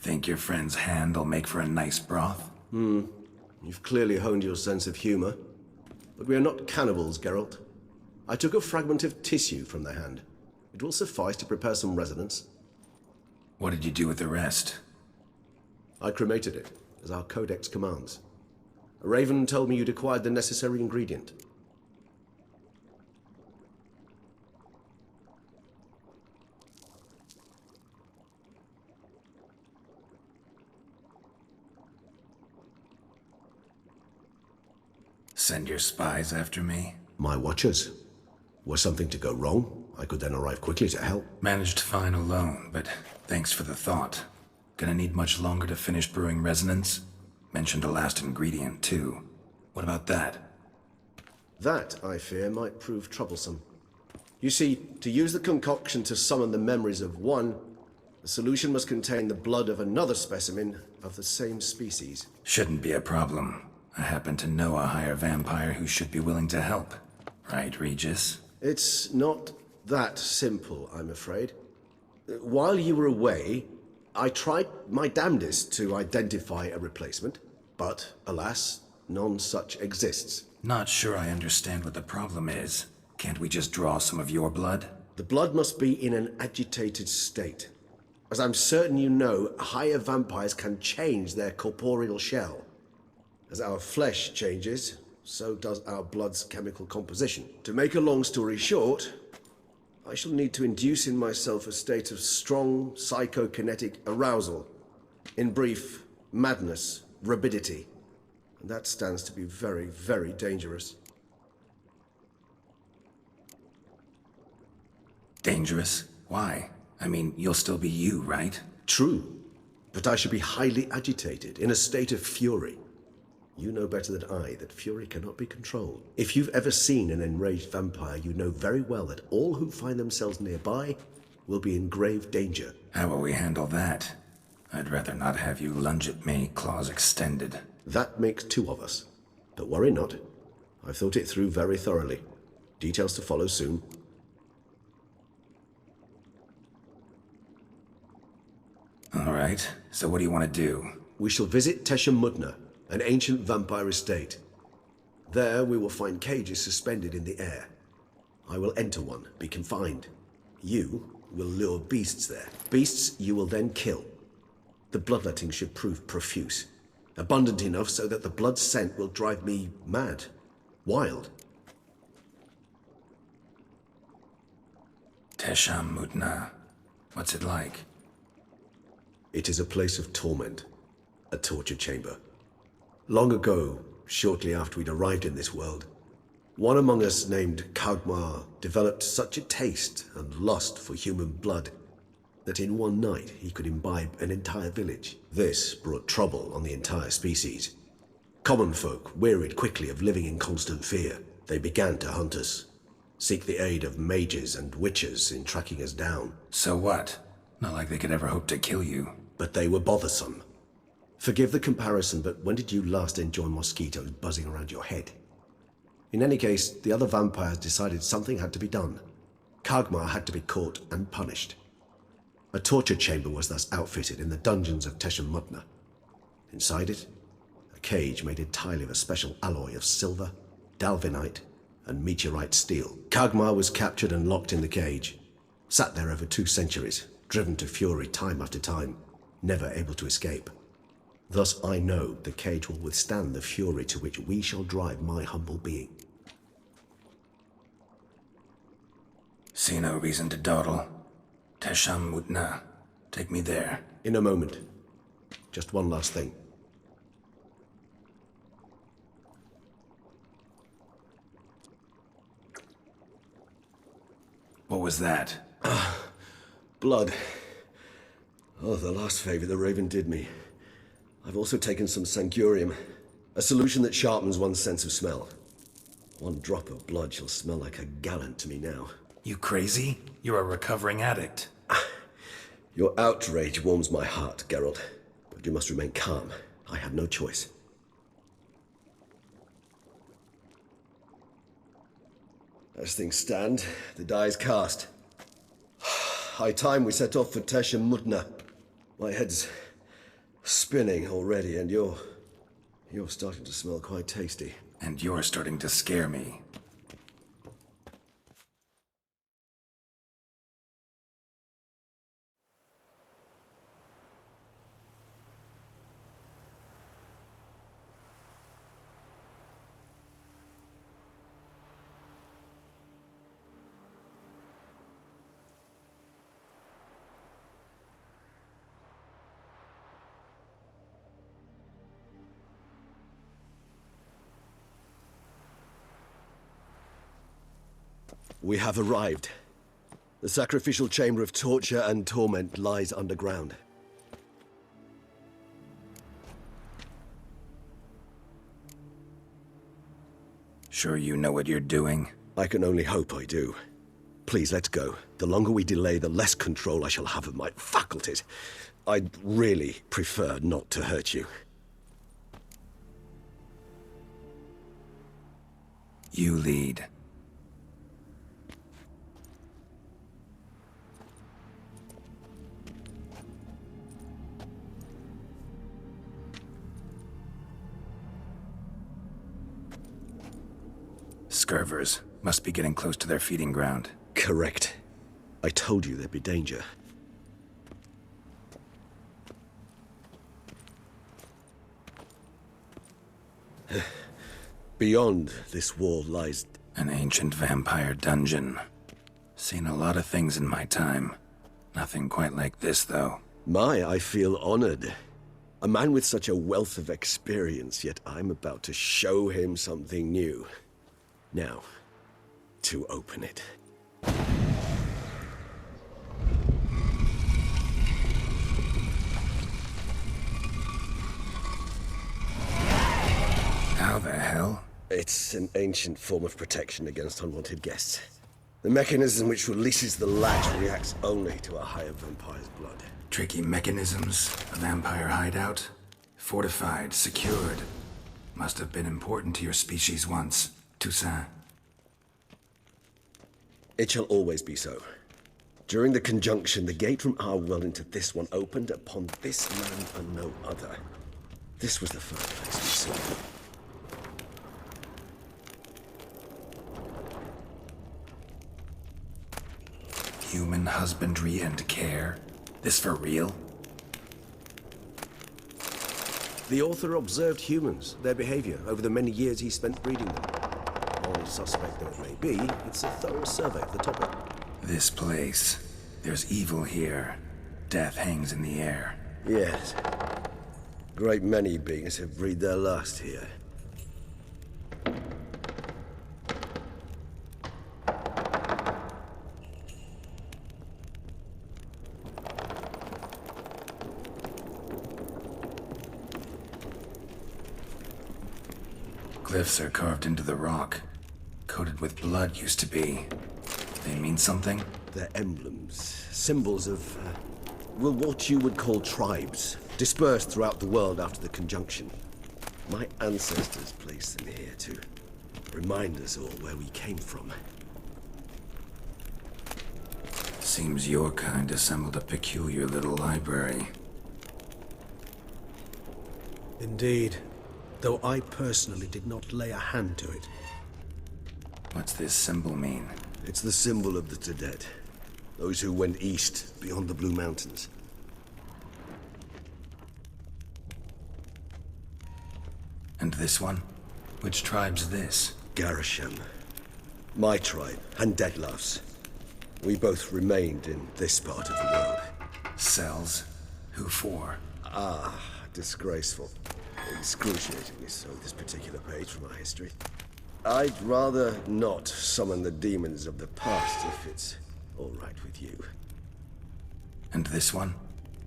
Think your friend's hand will make for a nice broth? You've clearly honed your sense of humor. But we are not cannibals, Geralt. I took a fragment of tissue from the hand. It will suffice to prepare some resonance. What did you do with the rest? I cremated it, as our codex commands. A raven told me you'd acquired the necessary ingredient. Send your spies after me? My watchers. Were something to go wrong, I could then arrive quickly to help. Managed fine alone, but thanks for the thought. Gonna need much longer to finish brewing resonance? Mentioned a last ingredient, too. What about that? That, I fear, might prove troublesome. You see, to use the concoction to summon the memories of one, the solution must contain the blood of another specimen of the same species. Shouldn't be a problem. I happen to know a higher vampire who should be willing to help. Right, Regis? It's not that simple, I'm afraid. While you were away, I tried my damnedest to identify a replacement, but alas, none such exists. Not sure I understand what the problem is. Can't we just draw some of your blood? The blood must be in an agitated state. As I'm certain you know, higher vampires can change their corporeal shell. As our flesh changes, so does our blood's chemical composition. To make a long story short, I shall need to induce in myself a state of strong psychokinetic arousal. In brief, madness, rabidity. And that stands to be very, very dangerous. Dangerous? Why? I mean, you'll still be you, right? True, but I should be highly agitated, in a state of fury. You know better than I that fury cannot be controlled. If you've ever seen an enraged vampire, you know very well that all who find themselves nearby will be in grave danger. How will we handle that? I'd rather not have you lunge at me, claws extended. That makes two of us. But worry not. I've thought it through very thoroughly. Details to follow soon. All right, so what do you want to do? We shall visit Teshum, an ancient vampire estate. There we will find cages suspended in the air. I will enter one, be confined. You will lure beasts there. Beasts you will then kill. The bloodletting should prove profuse. Abundant enough so that the blood scent will drive me mad. Wild. Teshum Mutna. What's it like? It is a place of torment. A torture chamber. Long ago, shortly after we'd arrived in this world, one among us named Kagmar developed such a taste and lust for human blood that in one night he could imbibe an entire village. This brought trouble on the entire species. Common folk wearied quickly of living in constant fear. They began to hunt us, seek the aid of mages and witches in tracking us down. So what? Not like they could ever hope to kill you. But they were bothersome. Forgive the comparison, but when did you last enjoy mosquitoes buzzing around your head? In any case, the other vampires decided something had to be done. Kagmar had to be caught and punished. A torture chamber was thus outfitted in the dungeons of teshum. Inside it, a cage made entirely of a special alloy of silver, dalvinite, and meteorite steel. Kagmar was captured and locked in the cage. Sat there over 2 centuries, driven to fury time after time, never able to escape. Thus I know the cage will withstand the fury to which we shall drive my humble being. See no reason to dawdle. Teshum Mutna. Take me there. In a moment. Just one last thing. What was that? Blood. Oh, the last favor the Raven did me. I've also taken some Sangurium, a solution that sharpens one's sense of smell. One drop of blood shall smell like a gallon to me now. You crazy? You're a recovering addict. Your outrage warms my heart, Geralt. But you must remain calm. I have no choice. As things stand, the die is cast. High time we set off for teshum. My head's Spinning already, and you're starting to smell quite tasty. And you're starting to scare me. We have arrived. The sacrificial chamber of torture and torment lies underground. Sure you know what you're doing? I can only hope I do. Please, let's go. The longer we delay, the less control I shall have of my faculties. I'd really prefer not to hurt you. You lead. Scurvers must be getting close to their feeding ground. Correct. I told you there'd be danger. Beyond this wall lies... An ancient vampire dungeon. Seen a lot of things in my time. Nothing quite like this, though. I feel honored. A man with such a wealth of experience, yet I'm about to show him something new. Now, to open it. How the hell? It's an ancient form of protection against unwanted guests. The mechanism which releases the latch reacts only to a higher vampire's blood. Tricky mechanisms, a vampire hideout. Fortified, secured. Must have been important to your species once, Toussaint. It shall always be so. During the conjunction, the gate from our world into this one opened upon this land and no other. This was the first place we saw. Human husbandry and care? This for real? The author observed humans, their behavior, over the many years he spent breeding them. All suspect though it may be, it's a thorough survey of the topic. This place. There's evil here. Death hangs in the air. Yes. Great many beings have breathed their last here. Glyphs are carved into the rock. Coated with blood used to be. They mean something? They're emblems, symbols of, well, what you would call tribes, dispersed throughout the world after the conjunction. My ancestors placed them here to remind us all where we came from. Seems your kind assembled a peculiar little library. Indeed. Though I personally did not lay a hand to it. What's this symbol mean? It's the symbol of the Tedet. Those who went east, beyond the Blue Mountains. And this one? Which tribe's this? Garisham. My tribe, and Deadlough's. We both remained in this part of the world. Cells? Who for? Disgraceful. Excruciatingly so, this particular page from our history. I'd rather not summon the demons of the past if it's all right with you. And this one?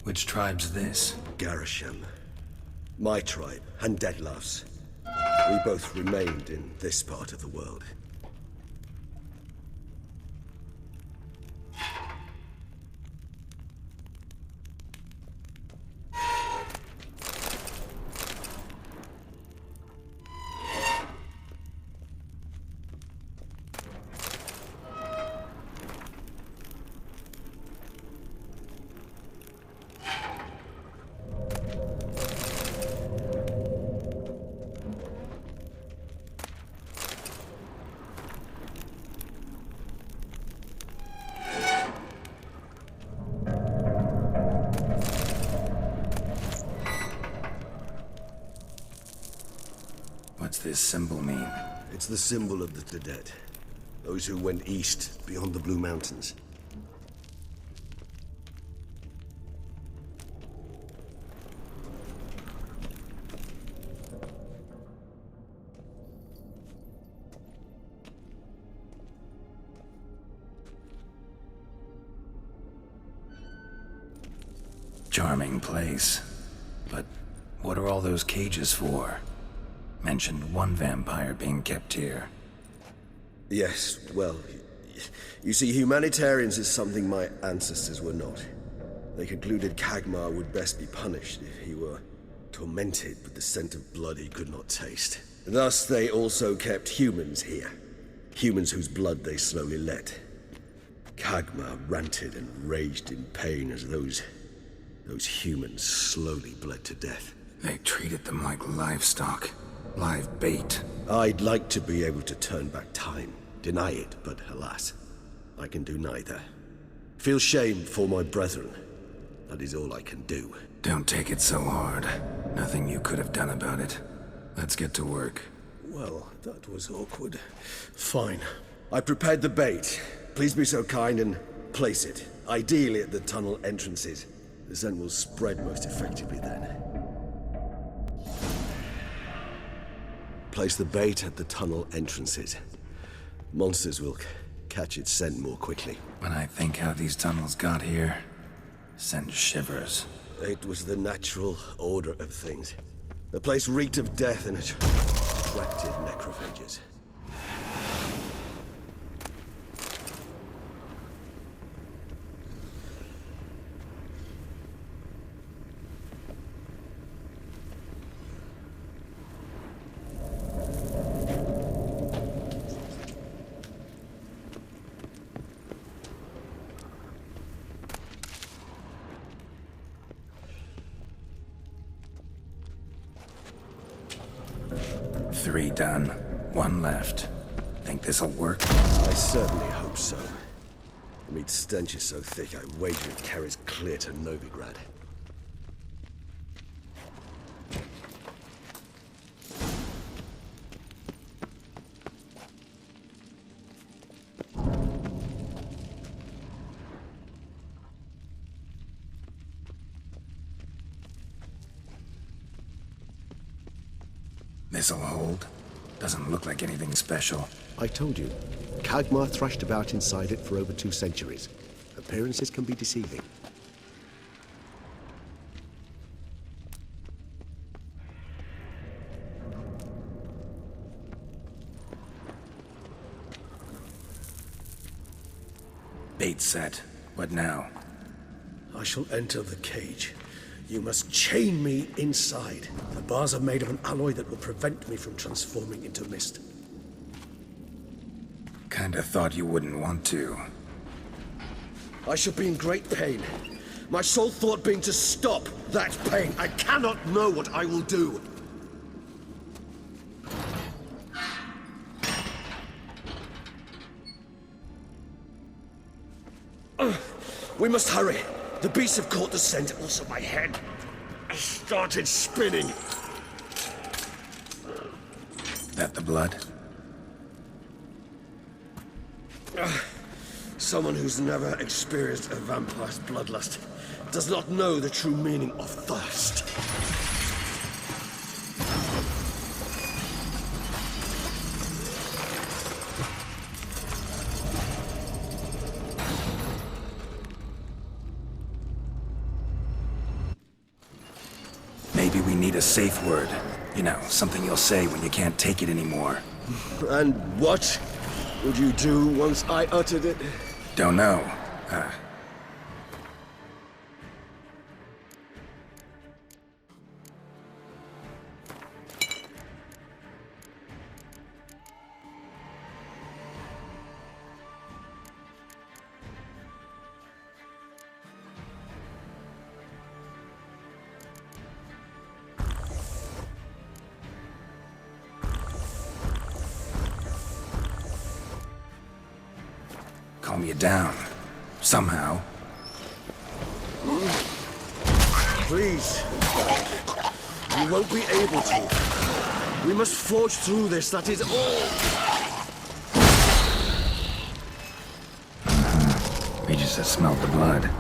Which tribe's this? Garisham. My tribe, and Deadlough's. We both remained in this part of the world. What's this symbol mean? It's the symbol of the dead. Those who went east, beyond the Blue Mountains. Charming place. But what are all those cages for? Mentioned one vampire being kept here. Yes, well, you see, humanitarians is something my ancestors were not. They concluded Kagmar would best be punished if he were tormented with the scent of blood he could not taste. Thus, they also kept humans here. Humans whose blood they slowly let. Kagmar ranted and raged in pain as those humans slowly bled to death. They treated them like livestock. Live bait. I'd like to be able to turn back time. Deny it, but alas, I can do neither. Feel shame for my brethren. That is all I can do. Don't take it so hard. Nothing you could have done about it. Let's get to work. Well, that was awkward. Fine. I prepared the bait. Please be so kind and place it. Ideally at the tunnel entrances. The scent will spread most effectively then. Place the bait at the tunnel entrances. Monsters will catch its scent more quickly. When I think how these tunnels got here, send shivers. It was the natural order of things. The place reeked of death and it attracted necrophages. Three done. One left. Think this'll work? I certainly hope so. The meat stench is so thick, I wager it carries clear to Novigrad. This'll hold. Doesn't look like anything special. I told you, Kagmar thrashed about inside it for over 2 centuries. Appearances can be deceiving. Bait set. What now? I shall enter the cage. You must chain me inside. The bars are made of an alloy that will prevent me from transforming into mist. Kinda thought you wouldn't want to. I shall be in great pain. My sole thought being to stop that pain. I cannot know what I will do. We must hurry. The beasts have caught the scent, also my head. I started spinning. That the blood? Someone who's never experienced a vampire's bloodlust does not know the true meaning of thirst. Maybe we need a safe word. You know, something you'll say when you can't take it anymore. And what would you do once I uttered it? Don't know. Calm you down. Somehow. Please. You won't be able to. We must forge through this, that is all. We just have smelled the blood.